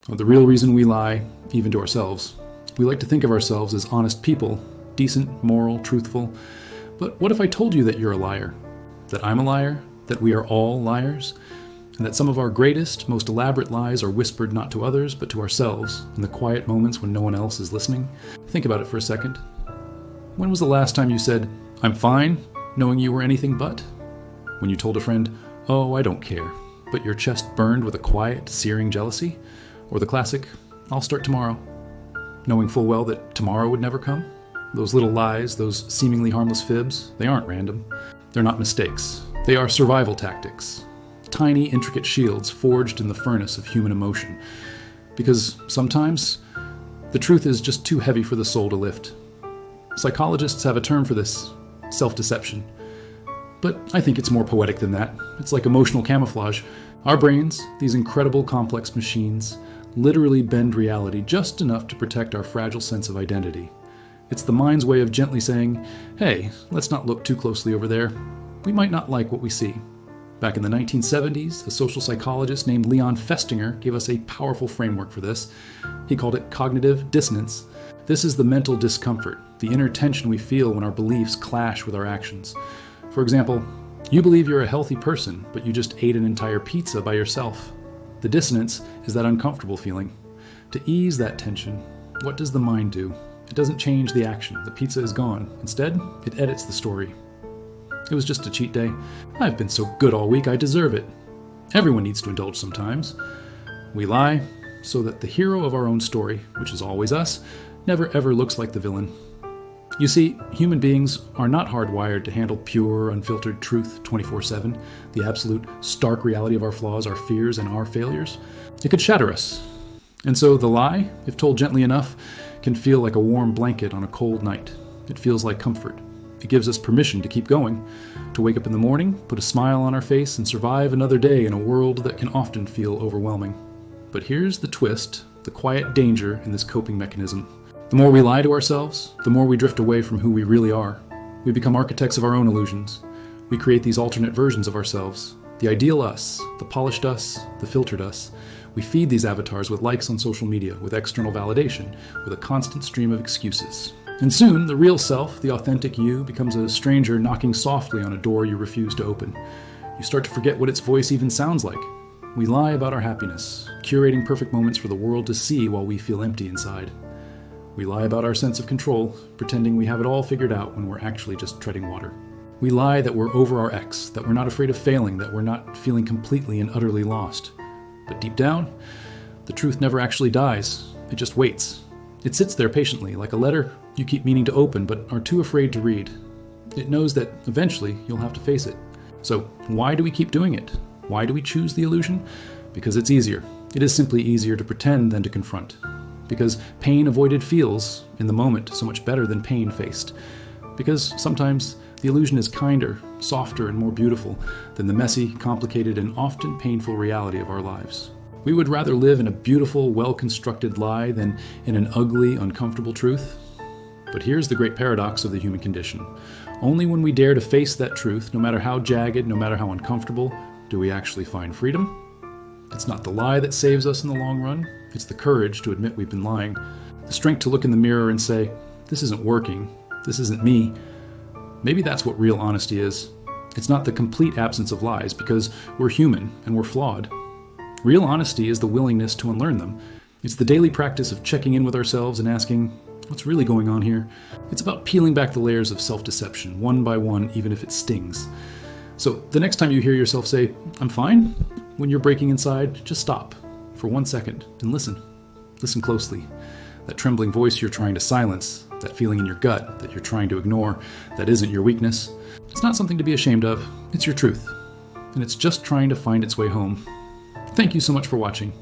Well, the real reason we lie, even to ourselves. We like to think of ourselves as honest people, decent, moral, truthful. But what if I told you that you're a liar? That I'm a liar? That we are all liars? And that some of our greatest, most elaborate lies are whispered not to others, but to ourselves, in the quiet moments when no one else is listening? Think about it for a second. When was the last time you said, "I'm fine," knowing you were anything but? When you told a friend, "Oh, I don't care," but your chest burned with a quiet, searing jealousy? Or the classic, "I'll start tomorrow," knowing full well that tomorrow would never come? Those little lies, those seemingly harmless fibs, they aren't random. They're not mistakes. They are survival tactics. Tiny, intricate shields forged in the furnace of human emotion. Because sometimes, the truth is just too heavy for the soul to lift. Psychologists have a term for this: self-deception. But I think it's more poetic than that. It's like emotional camouflage. Our brains, these incredible complex machines, literally bend reality just enough to protect our fragile sense of identity. It's the mind's way of gently saying, "Hey, let's not look too closely over there. We might not like what we see." Back in the 1970s, a social psychologist named Leon Festinger gave us a powerful framework for this. He called it cognitive dissonance. This is the mental discomfort, the inner tension we feel when our beliefs clash with our actions. For example, you believe you're a healthy person, but you just ate an entire pizza by yourself. The dissonance is that uncomfortable feeling. To ease that tension, what does the mind do? It doesn't change the action. The pizza is gone. Instead, it edits the story. It was just a cheat day. I've been so good all week, I deserve it. Everyone needs to indulge sometimes. We lie so that the hero of our own story, which is always us, never ever looks like the villain. You see, human beings are not hardwired to handle pure, unfiltered truth 24/7, the absolute stark reality of our flaws, our fears, and our failures. It could shatter us. And so the lie, if told gently enough, can feel like a warm blanket on a cold night. It feels like comfort. It gives us permission to keep going, to wake up in the morning, put a smile on our face, and survive another day in a world that can often feel overwhelming. But here's the twist, the quiet danger in this coping mechanism. The more we lie to ourselves, the more we drift away from who we really are. We become architects of our own illusions. We create these alternate versions of ourselves. The ideal us, the polished us, the filtered us. We feed these avatars with likes on social media, with external validation, with a constant stream of excuses. And soon, the real self, the authentic you, becomes a stranger knocking softly on a door you refuse to open. You start to forget what its voice even sounds like. We lie about our happiness, curating perfect moments for the world to see while we feel empty inside. We lie about our sense of control, pretending we have it all figured out when we're actually just treading water. We lie that we're over our ex, that we're not afraid of failing, that we're not feeling completely and utterly lost. But deep down, the truth never actually dies. It just waits. It sits there patiently, like a letter you keep meaning to open but are too afraid to read. It knows that eventually you'll have to face it. So why do we keep doing it? Why do we choose the illusion? Because it's easier. It is simply easier to pretend than to confront. Because pain avoided feels, in the moment, so much better than pain faced. Because sometimes the illusion is kinder, softer, and more beautiful than the messy, complicated, and often painful reality of our lives. We would rather live in a beautiful, well-constructed lie than in an ugly, uncomfortable truth. But here's the great paradox of the human condition. Only when we dare to face that truth, no matter how jagged, no matter how uncomfortable, do we actually find freedom. It's not the lie that saves us in the long run. It's the courage to admit we've been lying. The strength to look in the mirror and say, "This isn't working. This isn't me." Maybe that's what real honesty is. It's not the complete absence of lies, because we're human and we're flawed. Real honesty is the willingness to unlearn them. It's the daily practice of checking in with ourselves and asking, what's really going on here? It's about peeling back the layers of self-deception, one by one, even if it stings. So the next time you hear yourself say, "I'm fine," when you're breaking inside, just stop for 1 second and listen. Listen closely. That trembling voice you're trying to silence, that feeling in your gut that you're trying to ignore, that isn't your weakness. It's not something to be ashamed of. It's your truth. And it's just trying to find its way home. Thank you so much for watching.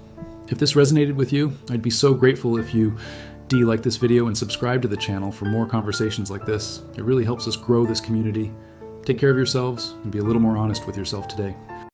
If this resonated with you, I'd be so grateful if you like this video and subscribe to the channel for more conversations like this. It really helps us grow this community. Take care of yourselves and be a little more honest with yourself today.